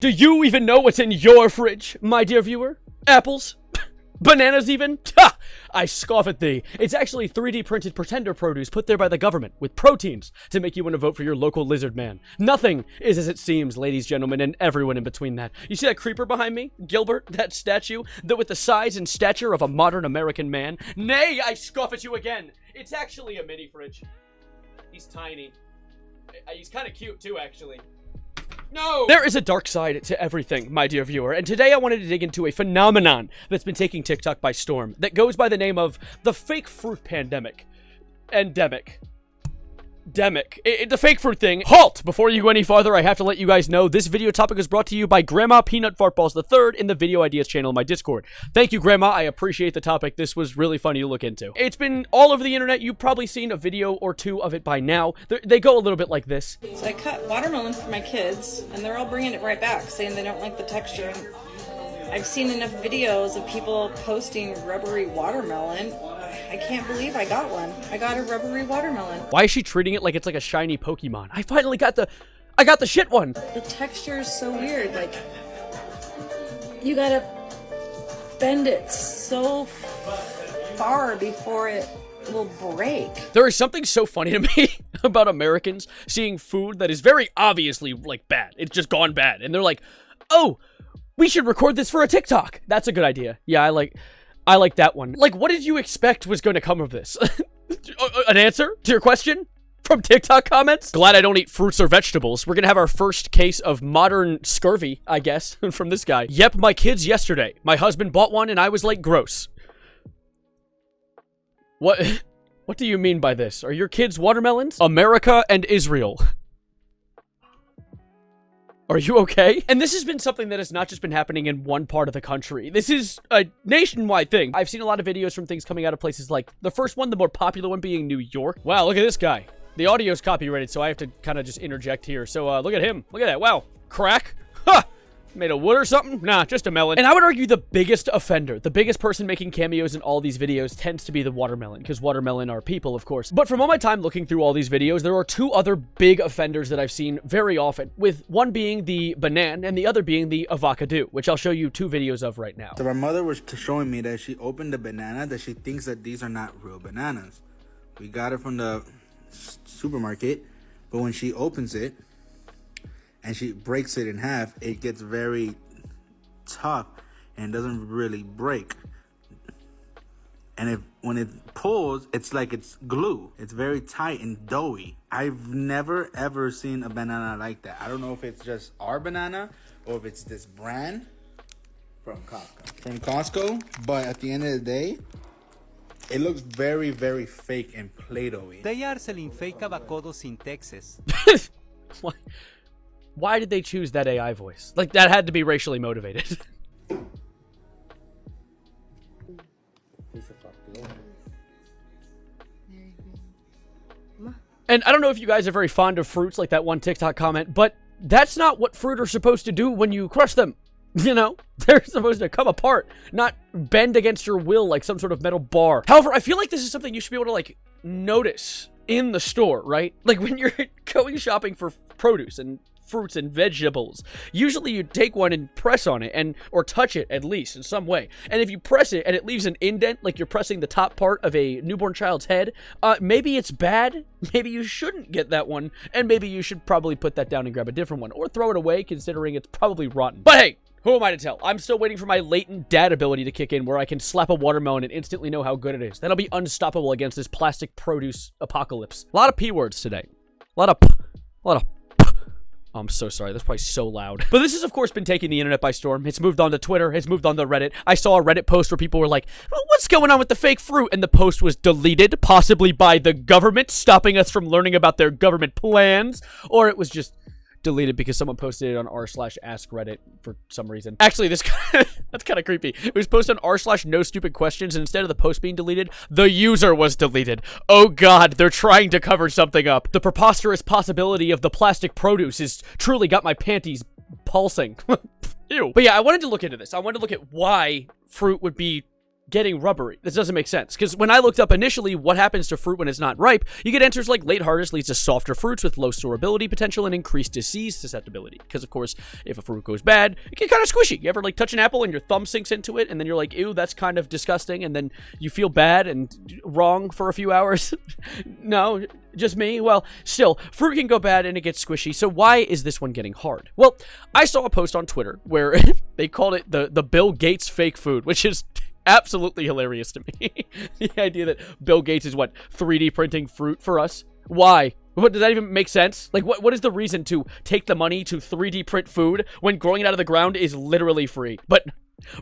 Do you even know what's in your fridge, my dear viewer? Apples? Bananas even? Ha! I scoff at thee. It's actually 3D printed pretender produce put there by the government with proteins to make you want to vote for your local lizard man. Nothing is as it seems, ladies, gentlemen, and everyone in between that. You see that creeper behind me? Gilbert, that statue? That with the size and stature of a modern American man? Nay, I scoff at you again. It's actually a mini fridge. He's tiny. He's kind of cute too, actually. No! There is a dark side to everything, my dear viewer, and today I wanted to dig into a phenomenon that's been taking TikTok by storm that goes by the name of the fake fruit pandemic. Endemic. The fake fruit thing. Halt! Before you go any farther, I have to let you guys know this video topic is brought to you by Grandma Peanut Fartballs III in the Video Ideas channel in my Discord. Thank you, Grandma. I appreciate the topic. This was really funny to look into. It's been all over the internet. You've probably seen a video or two of it by now. They go a little bit like this. So I cut watermelons for my kids, and they're all bringing it right back, saying they don't like the texture. I've seen enough videos of people posting rubbery watermelon. I can't believe I got one. I got a rubbery watermelon. Why is she treating it like it's like a shiny Pokemon? I finally got the shit one. The texture is so weird. Like, you gotta bend it so far before it will break. There is something so funny to me about Americans seeing food that is very obviously, like, bad. It's just gone bad. And they're like, oh, we should record this for a TikTok. That's a good idea. Yeah, I like that one. Like, what did you expect was going to come of this? An answer to your question? From TikTok comments? Glad I don't eat fruits or vegetables. We're gonna have our first case of modern scurvy, I guess, from this guy. Yep, my kids yesterday. My husband bought one and I was like, gross. What do you mean by this? Are your kids watermelons? America and Israel. Are you okay? And this has been something that has not just been happening in one part of the country. This is a nationwide thing. I've seen a lot of videos from things coming out of places like the first one, the more popular one being New York. Wow, look at this guy. The audio's copyrighted, so I have to kind of just interject here. So look at him. Look at that. Wow. Crack. Ha! Made of wood or something? Nah, just a melon. And I would argue the biggest offender, the biggest person making cameos in all these videos tends to be the watermelon, because watermelon are people, of course. But from all my time looking through all these videos, there are two other big offenders that I've seen very often, with one being the banana and the other being the avocado, which I'll show you two videos of right now. So my mother was showing me that she opened the banana, that she thinks that these are not real bananas. We got it from the supermarket, but when she opens it, and she breaks it in half, it gets very tough and doesn't really break. And when it pulls, it's like it's glue. It's very tight and doughy. I've never ever seen a banana like that. I don't know if it's just our banana or if it's this brand from Costco. But at the end of the day, it looks very, very fake and Play-Doh-y. fake avocado sin Texas. Why did they choose that AI voice? Like, that had to be racially motivated. And I don't know if you guys are very fond of fruits, like that one TikTok comment, but that's not what fruit are supposed to do when you crush them. You know, they're supposed to come apart, not bend against your will like some sort of metal bar. However, I feel like this is something you should be able to, like, notice in the store, right? Like, when you're going shopping for produce and fruits and vegetables, usually you take one and press on it, or touch it at least in some way. And if you press it and it leaves an indent, like you're pressing the top part of a newborn child's head, maybe it's bad. Maybe you shouldn't get that one, and maybe you should probably put that down and grab a different one, or throw it away, considering it's probably rotten. But hey, who am I to tell? I'm still waiting for my latent dad ability to kick in, where I can slap a watermelon and instantly know how good it is. Then I'll be unstoppable against this plastic produce apocalypse. A lot of P words today. A lot of Oh, I'm so sorry. That's probably so loud. But this has, of course, been taking the internet by storm. It's moved on to Twitter. It's moved on to Reddit. I saw a Reddit post where people were like, well, what's going on with the fake fruit? And the post was deleted, possibly by the government, stopping us from learning about their government plans. Or it was just deleted because someone posted it on r/askreddit for some reason. Actually, that's kind of creepy. It was posted on r/no-stupid-questions, and instead of the post being deleted, the user was deleted. Oh god, they're trying to cover something up. The preposterous possibility of the plastic produce has truly got my panties pulsing. Ew. But yeah, I wanted to look into this. I wanted to look at why fruit would be getting rubbery? This doesn't make sense, because when I looked up initially what happens to fruit when it's not ripe, you get answers like late harvest leads to softer fruits with low storability potential and increased disease susceptibility. Because, of course, if a fruit goes bad, it get kind of squishy. You ever, like, touch an apple and your thumb sinks into it, and then you're like, ew, that's kind of disgusting, and then you feel bad and wrong for a few hours? No, just me? Well, still, fruit can go bad and it gets squishy, so why is this one getting hard? Well, I saw a post on Twitter where they called it the Bill Gates fake food, which is absolutely hilarious to me. The idea that Bill Gates is, what, 3D printing fruit for us? Why? What, does that even make sense? Like, what is the reason to take the money to 3D print food when growing it out of the ground is literally free? But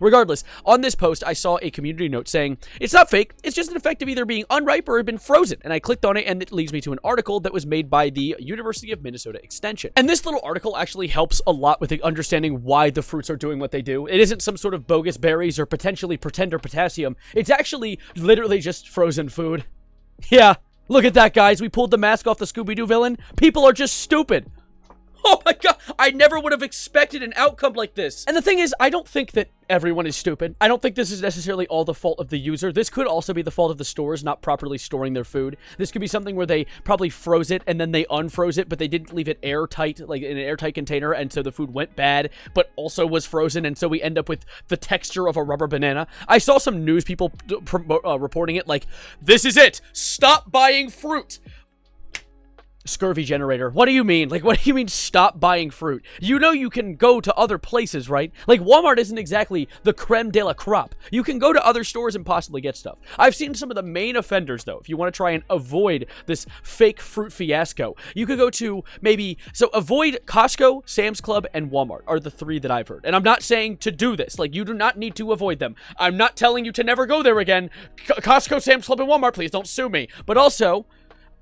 regardless, on this post, I saw a community note saying, it's not fake, it's just an effect of either being unripe or had been frozen. And I clicked on it, and it leads me to an article that was made by the University of Minnesota Extension. And this little article actually helps a lot with understanding why the fruits are doing what they do. It isn't some sort of bogus berries or potentially pretender potassium. It's actually literally just frozen food. Yeah, look at that, guys. We pulled the mask off the Scooby-Doo villain. People are just stupid. Oh my god, I never would have expected an outcome like this. And the thing is, I don't think that everyone is stupid. I don't think this is necessarily all the fault of the user. This could also be the fault of the stores not properly storing their food. This could be something where they probably froze it and then they unfroze it, but they didn't leave it airtight, like in an airtight container, and so the food went bad, but also was frozen, and so we end up with the texture of a rubber banana. I saw some news people reporting it like, this is it! Stop buying fruit! Scurvy generator. What do you mean? Like, what do you mean stop buying fruit? You know you can go to other places, right? Like, Walmart isn't exactly the creme de la crop. You can go to other stores and possibly get stuff. I've seen some of the main offenders, though, if you want to try and avoid this fake fruit fiasco. You could go to so avoid Costco, Sam's Club, and Walmart are the three that I've heard. And I'm not saying to do this. Like, you do not need to avoid them. I'm not telling you to never go there again. Costco, Sam's Club, and Walmart, please don't sue me. But also,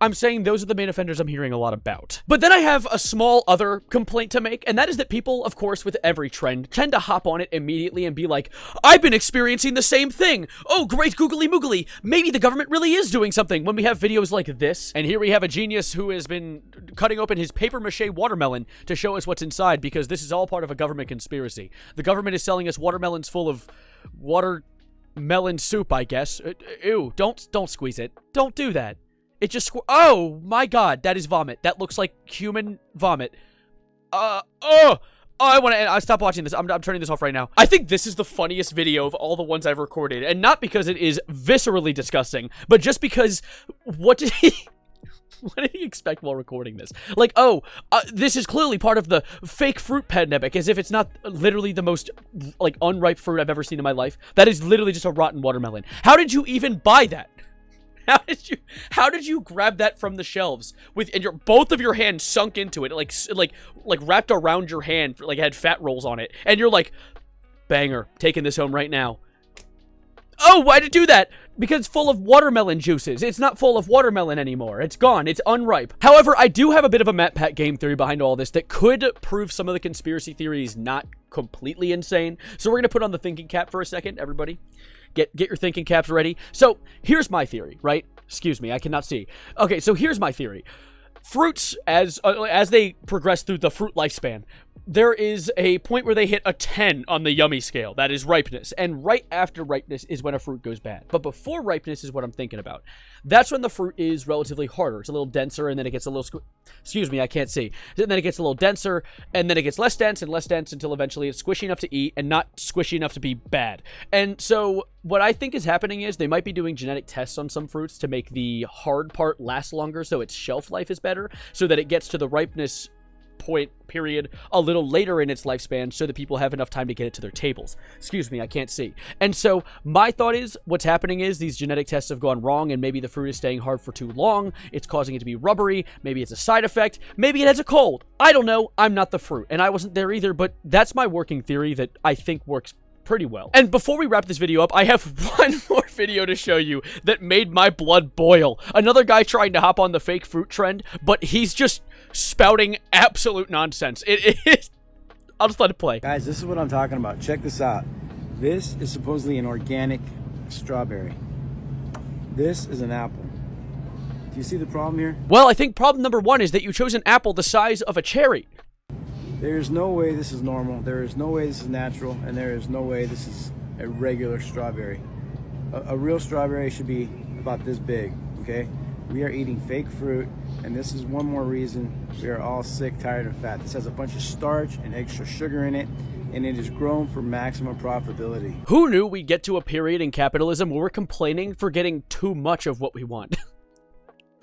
I'm saying those are the main offenders I'm hearing a lot about. But then I have a small other complaint to make, and that is that people, of course, with every trend, tend to hop on it immediately and be like, I've been experiencing the same thing. Oh, great googly moogly. Maybe the government really is doing something, when we have videos like this. And here we have a genius who has been cutting open his papier-mâché watermelon to show us what's inside, because this is all part of a government conspiracy. The government is selling us watermelons full of watermelon soup, I guess. Ew, don't squeeze it. Don't do that. It just oh my god, that is vomit. That looks like human vomit. I want to stop watching this. I'm turning this off right now. I think this is the funniest video of all the ones I've recorded, and not because it is viscerally disgusting, but just because what did he expect while recording this? Like, this is clearly part of the fake fruit pandemic, as if it's not literally the most, like, unripe fruit I've ever seen in my life. That is literally just a rotten watermelon. How did you even buy that? How did you grab that from the shelves with both of your hands sunk into it, like wrapped around your hand, like it had fat rolls on it, and you're like, banger, taking this home right now. Oh, why did it do that? Because it's full of watermelon juices. It's not full of watermelon anymore. It's gone. It's unripe. However, I do have a bit of a Matt Pat game theory behind all this that could prove some of the conspiracy theories not completely insane. So we're going to put on the thinking cap for a second, everybody. Get your thinking caps ready. So here's my theory, right? Excuse me, I cannot see. Okay, so here's my theory. Fruits, as they progress through the fruit lifespan, there is a point where they hit a 10 on the yummy scale. That is ripeness. And right after ripeness is when a fruit goes bad. But before ripeness is what I'm thinking about. That's when the fruit is relatively harder. It's a little denser, and then it gets a little... Excuse me, I can't see. And then it gets a little denser, and then it gets less dense and less dense until eventually it's squishy enough to eat and not squishy enough to be bad. And so what I think is happening is they might be doing genetic tests on some fruits to make the hard part last longer so its shelf life is better, so that it gets to the ripeness period a little later in its lifespan so that people have enough time to get it to their tables. Excuse me, I can't see. And so my thought is what's happening is these genetic tests have gone wrong, and maybe the fruit is staying hard for too long. It's causing it to be rubbery. Maybe it's a side effect. Maybe it has a cold. I don't know. I'm not the fruit, and I wasn't there either, but that's my working theory that I think works pretty well. And before we wrap this video up, I have one more video to show you that made my blood boil. Another guy trying to hop on the fake fruit trend, but he's just spouting absolute nonsense. It is... I'll just let it play. Guys, this is what I'm talking about. Check this out. This is supposedly an organic strawberry. This is an apple. Do you see the problem here? Well, I think problem number one is that you chose an apple the size of a cherry. There is no way this is normal. There is no way this is natural, and there is no way this is a regular strawberry. A real strawberry should be about this big, okay? We are eating fake fruit, and this is one more reason we are all sick, tired, and fat. This has a bunch of starch and extra sugar in it, and it is grown for maximum profitability. Who knew we'd get to a period in capitalism where we're complaining for getting too much of what we want?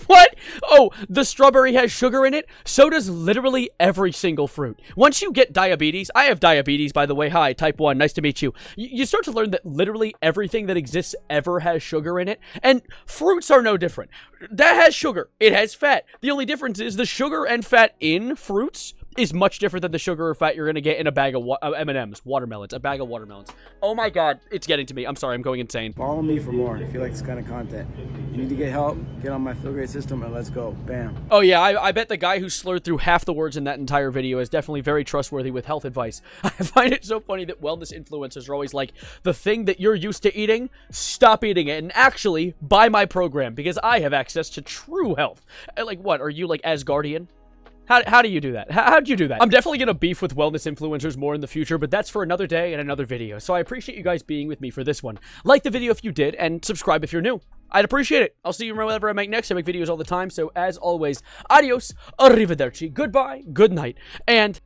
What? Oh, the strawberry has sugar in it? So does literally every single fruit. Once you get diabetes, I have diabetes, by the way. Hi, type 1, nice to meet you. You start to learn that literally everything that exists ever has sugar in it, and fruits are no different. That has sugar. It has fat. The only difference is the sugar and fat in fruits is much different than the sugar or fat you're going to get in a bag of M&Ms, watermelons, a bag of watermelons. Oh my god, it's getting to me. I'm sorry, I'm going insane. Follow me for more if you like this kind of content. You need to get help, get on my Feel Great system, and let's go. Bam. Oh yeah, I bet the guy who slurred through half the words in that entire video is definitely very trustworthy with health advice. I find it so funny that wellness influencers are always like, the thing that you're used to eating, stop eating it, and actually buy my program because I have access to true health. Like what, are you like Asgardian? How do you do that? How'd you do that? I'm definitely gonna beef with wellness influencers more in the future, but that's for another day and another video. So I appreciate you guys being with me for this one. Like the video if you did, and subscribe if you're new. I'd appreciate it. I'll see you whenever I make next. I make videos all the time, so as always, adios, arrivederci, goodbye, good night, and...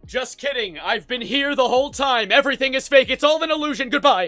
Just kidding. I've been here the whole time. Everything is fake. It's all an illusion. Goodbye.